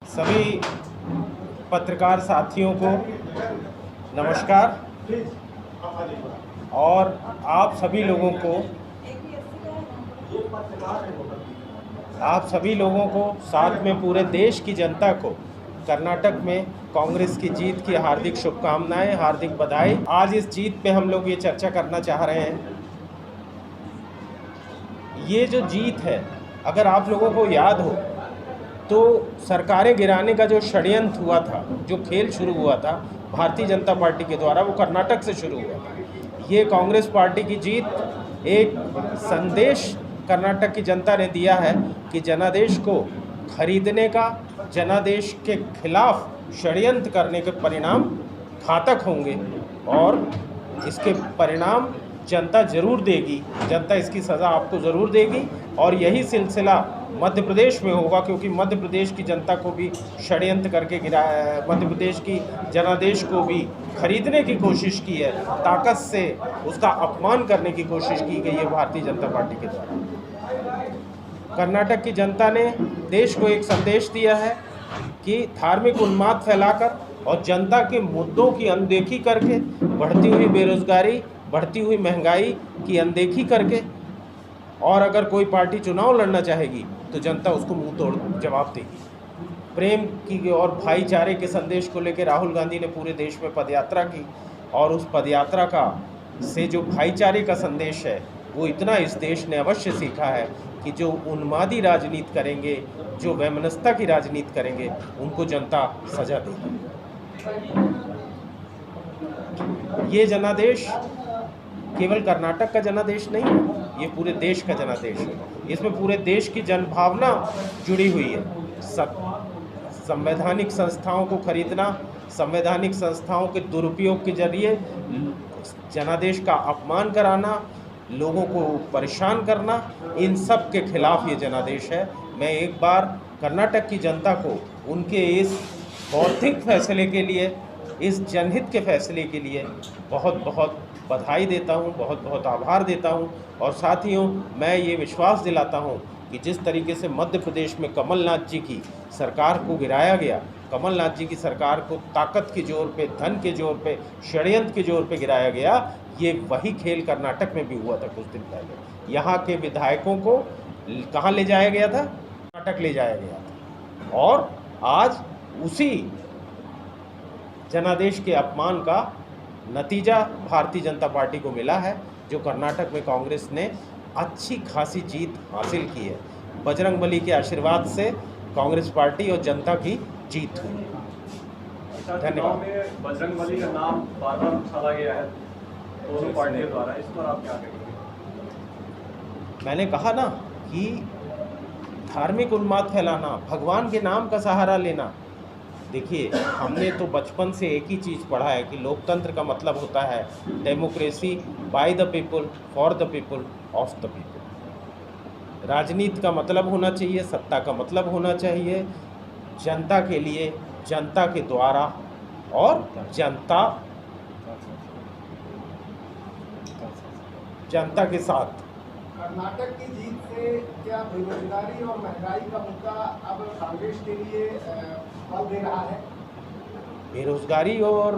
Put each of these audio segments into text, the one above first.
सभी पत्रकार साथियों को नमस्कार और आप सभी लोगों को साथ में पूरे देश की जनता को कर्नाटक में कांग्रेस की जीत की हार्दिक शुभकामनाएं, हार्दिक बधाई। आज इस जीत पे हम लोग ये चर्चा करना चाह रहे हैं। ये जो जीत है, अगर आप लोगों को याद हो तो सरकारें गिराने का जो षड्यंत्र हुआ था, जो खेल शुरू हुआ था भारतीय जनता पार्टी के द्वारा, वो कर्नाटक से शुरू हुआ था। ये कांग्रेस पार्टी की जीत एक संदेश कर्नाटक की जनता ने दिया है कि जनादेश को खरीदने का, जनादेश के खिलाफ षड्यंत्र करने के परिणाम घातक होंगे और इसके परिणाम जनता ज़रूर देगी। जनता इसकी सज़ा आपको ज़रूर देगी और यही सिलसिला मध्य प्रदेश में होगा, क्योंकि मध्य प्रदेश की जनता को भी षड्यंत्र करके गिराया, मध्य प्रदेश की जनादेश को भी खरीदने की कोशिश की है, ताकत से उसका अपमान करने की कोशिश की गई है भारतीय जनता पार्टी के द्वारा। कर्नाटक की जनता ने देश को एक संदेश दिया है कि धार्मिक उन्माद फैलाकर और जनता के मुद्दों की अनदेखी करके, बढ़ती हुई बेरोजगारी, बढ़ती हुई महंगाई की अनदेखी करके, और अगर कोई पार्टी चुनाव लड़ना चाहेगी तो जनता उसको मुंह तोड़ जवाब देगी। प्रेम की और भाईचारे के संदेश को लेकर राहुल गांधी ने पूरे देश में पदयात्रा की और उस पदयात्रा का से जो भाईचारे का संदेश है, वो इतना इस देश ने अवश्य सीखा है कि जो उन्मादी राजनीति करेंगे, जो वैमनस्यता की राजनीति करेंगे, उनको जनता सजा देगी। ये जनादेश केवल कर्नाटक का जनादेश नहीं है, ये पूरे देश का जनादेश है। इसमें पूरे देश की जनभावना जुड़ी हुई है। संवैधानिक संस्थाओं को खरीदना, संवैधानिक संस्थाओं के दुरुपयोग के जरिए जनादेश का अपमान कराना, लोगों को परेशान करना, इन सब के खिलाफ ये जनादेश है। मैं एक बार कर्नाटक की जनता को उनके इस बौद्धिक फैसले के लिए, इस जनहित के फैसले के लिए बहुत बहुत बधाई देता हूं, बहुत बहुत आभार देता हूं। और साथियों, मैं ये विश्वास दिलाता हूं कि जिस तरीके से मध्य प्रदेश में कमलनाथ जी की सरकार को गिराया गया, कमलनाथ जी की सरकार को ताकत के जोर पे, धन के जोर पे, षड्यंत्र के जोर पे गिराया गया, ये वही खेल कर्नाटक में भी हुआ था कुछ दिन पहले। यहाँ के विधायकों को कहाँ ले जाया गया था? कर्नाटक ले जाया गया था और आज उसी जनादेश के अपमान का नतीजा भारतीय जनता पार्टी को मिला है, जो कर्नाटक में कांग्रेस ने अच्छी खासी जीत हासिल की है। बजरंगबली के आशीर्वाद से कांग्रेस पार्टी और जनता की जीत हुई। धन्यवाद। बजरंगबली का नाम बार बार उछाला गया है दोनों पार्टियों द्वारा, इस पर आप क्या कहेंगे? मैंने कहा ना कि धार्मिक उन्माद फैलाना, भगवान के नाम का सहारा लेना। देखिए, हमने तो बचपन से एक ही चीज़ पढ़ा है कि लोकतंत्र का मतलब होता है democracy, by the people, for the people, of the people. राजनीति का मतलब होना चाहिए, सत्ता का मतलब होना चाहिए जनता के लिए, जनता के द्वारा और जनता के साथ। कर्नाटक की जीत से क्या बेरोजगारी और महंगाई का मुद्दा अब कांग्रेस के लिए बल दे रहा है? बेरोजगारी और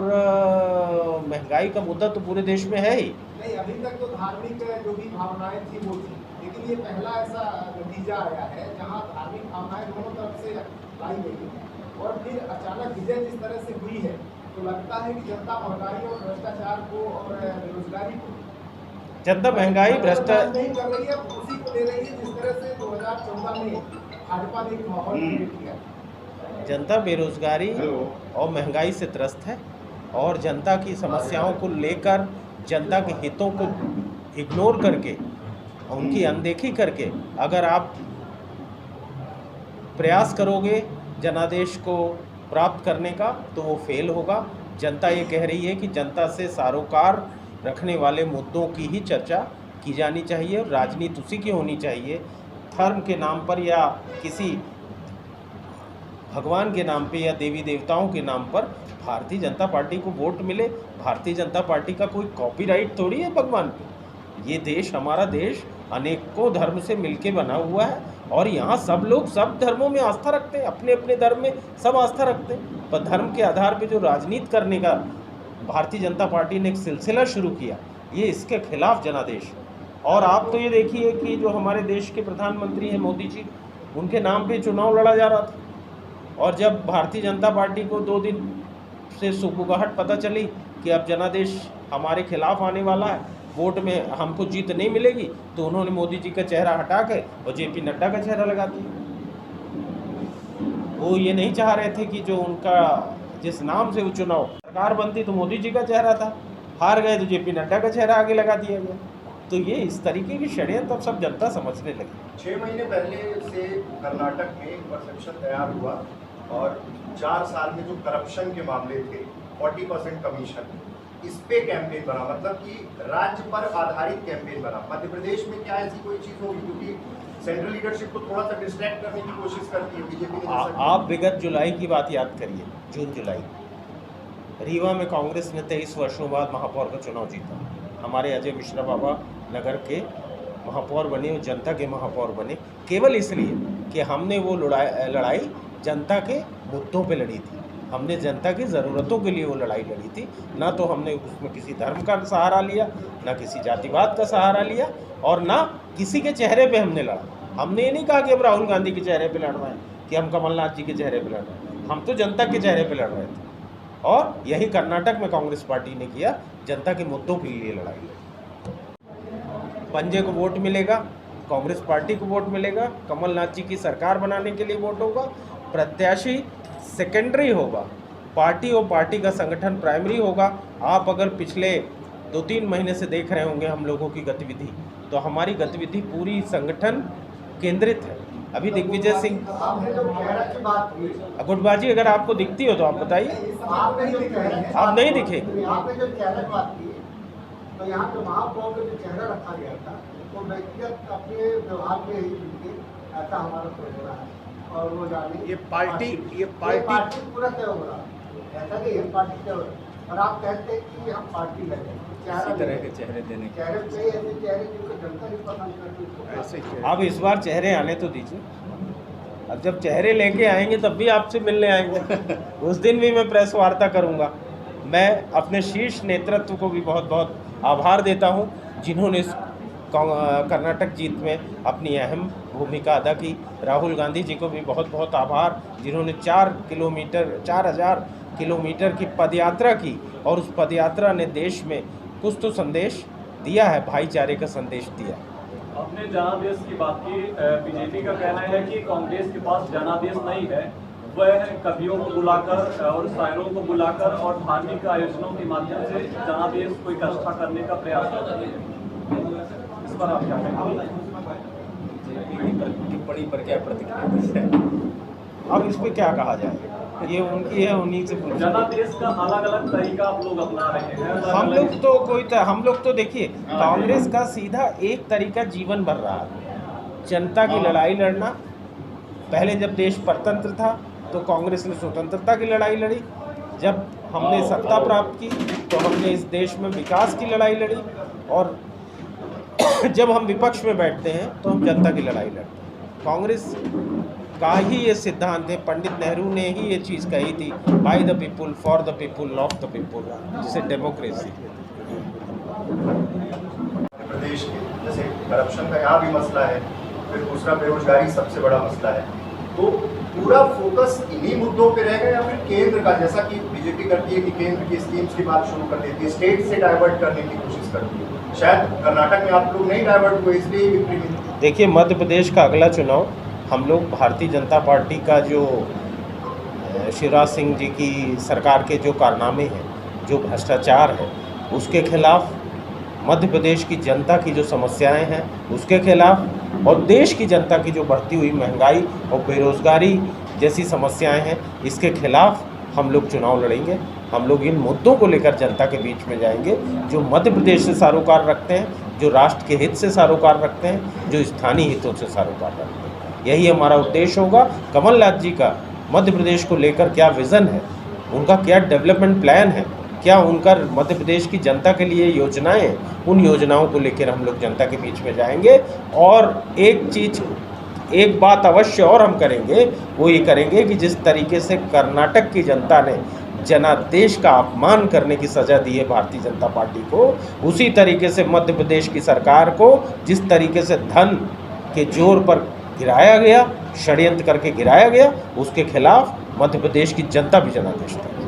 महंगाई का मुद्दा तो पूरे देश में है ही नहीं। अभी तक तो धार्मिक जो भी भावनाएं थी वो थी, लेकिन ये पहला ऐसा नतीजा आया है जहां धार्मिक भावनाएं दोनों तरफ से लाई गई है और फिर अचानक विजय जिस तरह से हुई है, तो लगता है कि जनता महंगाई और भ्रष्टाचार को और बेरोजगारी को, जनता महंगाई भ्रष्टाचार नहीं कर रही है, उसी को ले रही है जिस तरह से 2014 में भाजपा ने एक माहौल क्रिएट किया। जनता बेरोजगारी और महंगाई से त्रस्त है और जनता की समस्याओं को लेकर, जनता के हितों को इग्नोर करके, उनकी अनदेखी करके अगर आप प्रयास करोगे जनादेश को प्राप्त करने का, तो वो फेल होगा। जनता ये कह रही है कि जनता से सरोकार रखने वाले मुद्दों की ही चर्चा की जानी चाहिए और राजनीति उसी की होनी चाहिए। धर्म के नाम पर या किसी भगवान के नाम पे या देवी देवताओं के नाम पर भारतीय जनता पार्टी को वोट मिले, भारतीय जनता पार्टी का कोई कॉपीराइट थोड़ी है भगवान पे। ये देश, हमारा देश अनेकों धर्म से मिलके बना हुआ है और यहाँ सब लोग सब धर्मों में आस्था रखते हैं, अपने अपने धर्म में सब आस्था रखते हैं, पर धर्म के आधार पे जो राजनीति करने का भारतीय जनता पार्टी ने एक सिलसिला शुरू किया, ये इसके खिलाफ जनादेश है। और आप तो ये देखिए कि जो हमारे देश के प्रधानमंत्री हैं मोदी जी, उनके नाम पे चुनाव लड़ा जा रहा था, और जब भारतीय जनता पार्टी को 2 दिन से सुगबुगाहट पता चली कि अब जनादेश हमारे खिलाफ आने वाला है, वोट में हमको जीत नहीं मिलेगी, तो उन्होंने मोदी जी का चेहरा हटा के और जेपी नड्डा का चेहरा लगा दिया। वो ये नहीं चाह रहे थे कि जो उनका जिस नाम से वो चुनाव सरकार बनती तो मोदी जी का चेहरा था, हार गए तो जेपी नड्डा का चेहरा आगे लगा दिया गया। तो ये इस तरीके की षड्यंत्र अब सब जनता समझने लगी। 6 महीने पहले से कर्नाटक में एक परसेप्शन तैयार हुआ और 4 साल में जो करप्शन के मामले थे, 40% कमीशन, इस पे कैंपेन बना, मतलब कि राज्य पर आधारित कैंपेन बना। मध्य प्रदेश में क्या ऐसी कोई चीज़ होगी, क्योंकि सेंट्रल लीडरशिप को थोड़ा सा डिस्ट्रैक्ट करने की कोशिश करती है बीजेपी। आप विगत जुलाई की बात याद करिए, जून जुलाई, रीवा में कांग्रेस ने 23 वर्षों बाद महापौर का चुनाव जीता। हमारे अजय मिश्रा बाबा नगर के महापौर बने और जनता के महापौर बने, केवल इसलिए कि हमने वो लड़ाई जनता के मुद्दों पे लड़ी थी, हमने जनता की ज़रूरतों के लिए वो लड़ाई लड़ी थी। ना तो हमने उसमें किसी धर्म का सहारा लिया, ना किसी जातिवाद का सहारा लिया, और ना किसी के चेहरे पे हमने लड़ा। हमने ये नहीं कहा कि अब राहुल गांधी के चेहरे पे लड़ रहे हैं, कि हम कमलनाथ जी के चेहरे पे लड़ रहे हैं, हम तो जनता के चेहरे पे लड़ रहे थे। और यही कर्नाटक में कांग्रेस पार्टी ने किया, जनता के मुद्दों के लिए लड़ाई लड़ी। पंजे को वोट मिलेगा, कांग्रेस पार्टी को वोट मिलेगा, कमलनाथ जी की सरकार बनाने के लिए वोट होगा, प्रत्याशी सेकेंडरी होगा, पार्टी और पार्टी का संगठन प्राइमरी होगा। आप अगर पिछले 2-3 महीने से देख रहे होंगे हम लोगों की गतिविधि, तो हमारी गतिविधि पूरी संगठन केंद्रित है। अभी दिग्विजय सिंह, आपने जो चेहरा की बात की, गुटबाजी अगर आपको दिखती हो तो आप बताइए। आपने जो चेहरा, आप नहीं दिखेगी। आपने जो चेहरा की बात की, तो यहाँ पे महापौर का जो चेहरा रखा गया था, तो व्यक्तिगत अपने व्यवहार में ही मिलके ऐसा हमारा सोचना है। और वो जाने ये पार्टी पूरा तय हो रहा है, ऐसा नहीं है पार्टी तय हो रहा है। और आप कहते हैं कि हम पार्टी लगे, इसी तरह के चेहरे देने के चेहरे पे ऐसे चेहरे जिनको जनता नहीं पसंद करती, ऐसे ही अब इस बार चेहरे आने तो दीजिए, अब जब चेहरे लेके आएंगे तब भी आपसे मिलने आएंगे। उस दिन भी मैं प्रेस वार्ता करूंगा। मैं अपने शीर्ष नेतृत्व को भी बहुत बहुत आभार देता हूं, जिन्होंने इस कर्नाटक जीत में अपनी अहम भूमिका अदा की। राहुल गांधी जी को भी बहुत बहुत आभार, जिन्होंने 4,000 किलोमीटर की पदयात्रा की, और उस पदयात्रा ने देश में कुछ तो संदेश दिया है, भाईचारे का संदेश दिया। आपने जनादेश की बात की, बीजेपी का कहना है कि कांग्रेस के पास जनादेश नहीं है, वह कवियों को बुलाकर और शायरों को बुलाकर और धार्मिक आयोजनों के माध्यम से जनादेश को इकट्ठा करने का प्रयास कर रही है। इस पर आप क्या कहेंगे? टिप्पणी पर क्या प्रतिक्रिया है? अब इस पर क्या कहा जाए, ये उनकी है, उन्हीं से पूछो। जनादेश का अलग अलग तरीका आप लोग अपना रहे हैं। हम लोग तो देखिए, कांग्रेस का सीधा एक तरीका जीवन भर रहा है, जनता की लड़ाई लड़ना। पहले जब देश परतंत्र था तो कांग्रेस ने स्वतंत्रता की लड़ाई लड़ी, जब हमने सत्ता प्राप्त की तो हमने इस देश में विकास की लड़ाई लड़ी, और जब हम विपक्ष में बैठते हैं तो हम जनता की लड़ाई लड़ते हैं। कांग्रेस का ही ये सिद्धांत है, पंडित नेहरू ने ही ये चीज़ कही थी, by the people, for the people, of the people, जिसे डेमोक्रेसी। प्रदेश के जैसे करप्शन का यहाँ भी मसला है, फिर दूसरा बेरोजगारी सबसे बड़ा मसला है, तो पूरा फोकस इन्हीं मुद्दों पे रहेगा या फिर केंद्र का, जैसा कि बीजेपी करती है कि केंद्र की स्कीम्स की बात शुरू कर देती है, स्टेट से डाइवर्ट करने की कोशिश करती है। शायद कर्नाटक में आप लोग नहीं डाइवर्ट हुए, इसलिए विक्ट्री मिली। देखिए, मध्य प्रदेश का अगला चुनाव हम लोग भारतीय जनता पार्टी का जो शिवराज सिंह जी की सरकार के जो कारनामे हैं, जो भ्रष्टाचार है, उसके खिलाफ, मध्य प्रदेश की जनता की जो समस्याएं हैं उसके खिलाफ, और देश की जनता की जो बढ़ती हुई महंगाई और बेरोज़गारी जैसी समस्याएं हैं, इसके खिलाफ हम लोग चुनाव लड़ेंगे। हम लोग इन मुद्दों को लेकर जनता के बीच में जाएंगे, जो मध्य प्रदेश से सरोकार रखते हैं, जो राष्ट्र के हित से सरोकार रखते हैं, जो स्थानीय हितों से सरोकार रखते हैं। यही हमारा उद्देश्य होगा। कमलनाथ जी का मध्य प्रदेश को लेकर क्या विज़न है, उनका क्या डेवलपमेंट प्लान है, क्या उनका मध्य प्रदेश की जनता के लिए योजनाएं, उन योजनाओं को लेकर हम लोग जनता के बीच में जाएंगे। और एक चीज़ एक बात अवश्य और हम करेंगे, वो ये करेंगे कि जिस तरीके से कर्नाटक की जनता ने जनादेश का अपमान करने की सज़ा दी है भारतीय जनता पार्टी को, उसी तरीके से मध्य प्रदेश की सरकार को जिस तरीके से धन के जोर पर गिराया गया, षड्यंत्र करके गिराया गया, उसके खिलाफ मध्य प्रदेश की जनता भी जनादेश था।